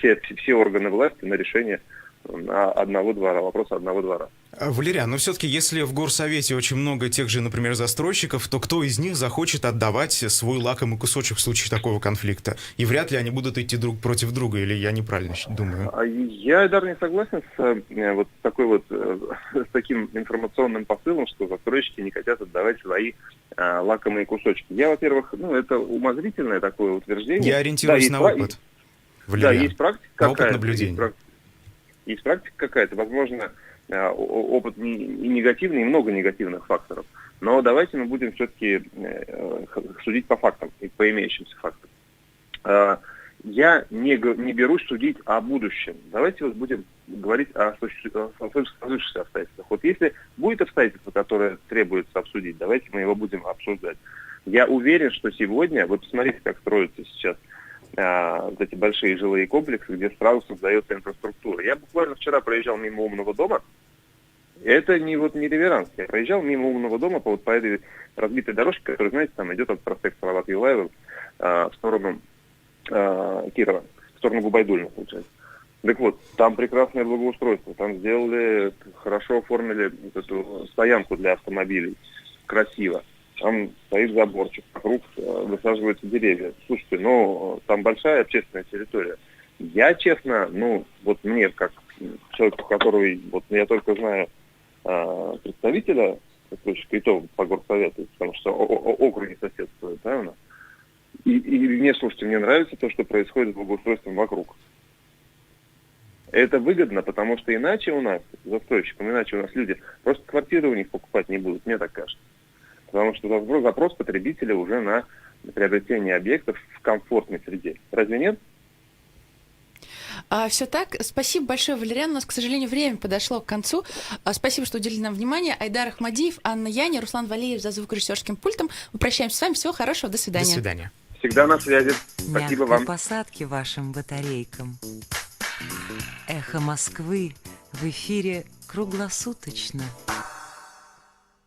все органы власти на решение вопроса одного двора. Валериан, но все-таки, если в горсовете очень много тех же, например, застройщиков, то кто из них захочет отдавать свой лакомый кусочек в случае такого конфликта? И вряд ли они будут идти друг против друга, или я неправильно думаю? Я даже не согласен с таким информационным посылом, что застройщики не хотят отдавать свои лакомые кусочки. Я, во-первых, это умозрительное такое утверждение. Я ориентируюсь на опыт. Да, есть практика какая-то. Опыт наблюдения. Есть практика какая-то, возможно, опыт и негативный, и много негативных факторов. Но давайте мы будем все-таки судить по фактам и по имеющимся фактам. Я не берусь судить о будущем. Давайте будем говорить о сложившихся обстоятельствах. Вот если будет обстоятельство, которое требуется обсудить, давайте мы его будем обсуждать. Я уверен, что сегодня, вот посмотрите, как строятся сейчас вот эти большие жилые комплексы, где сразу создается инфраструктура. Я буквально вчера проезжал мимо Умного дома. Это не реверанс. Я проезжал мимо Умного дома по этой разбитой дорожке, которая, знаете, там идет от проспекта Салавата Юлаева в сторону Кирова, в сторону Губайдулина, получается. Так вот, там прекрасное благоустройство. Там хорошо оформили эту стоянку для автомобилей. Красиво. Там стоит заборчик, вокруг высаживаются деревья. Слушайте, там большая общественная территория. Я, честно, мне, как человеку, которого я только знаю представителя застройщика, и то по горсовету, потому что округи соседствуют, да, у нас. И мне, слушайте, мне нравится то, что происходит с благоустройством вокруг. Это выгодно, потому что иначе у нас, застройщикам, иначе у нас люди просто квартиры у них покупать не будут, мне так кажется. Потому что запрос потребителя уже на приобретение объектов в комфортной среде. Разве нет? Все так. Спасибо большое, Валериан. У нас, к сожалению, время подошло к концу. Спасибо, что уделили нам внимание. Айдар Ахмадиев, Анна Яня, Руслан Валеев за звукорежиссерским пультом. Мы прощаемся с вами. Всего хорошего. До свидания. До свидания. Всегда на связи. Спасибо вам. Посадки вашим батарейкам. Эхо Москвы в эфире круглосуточно.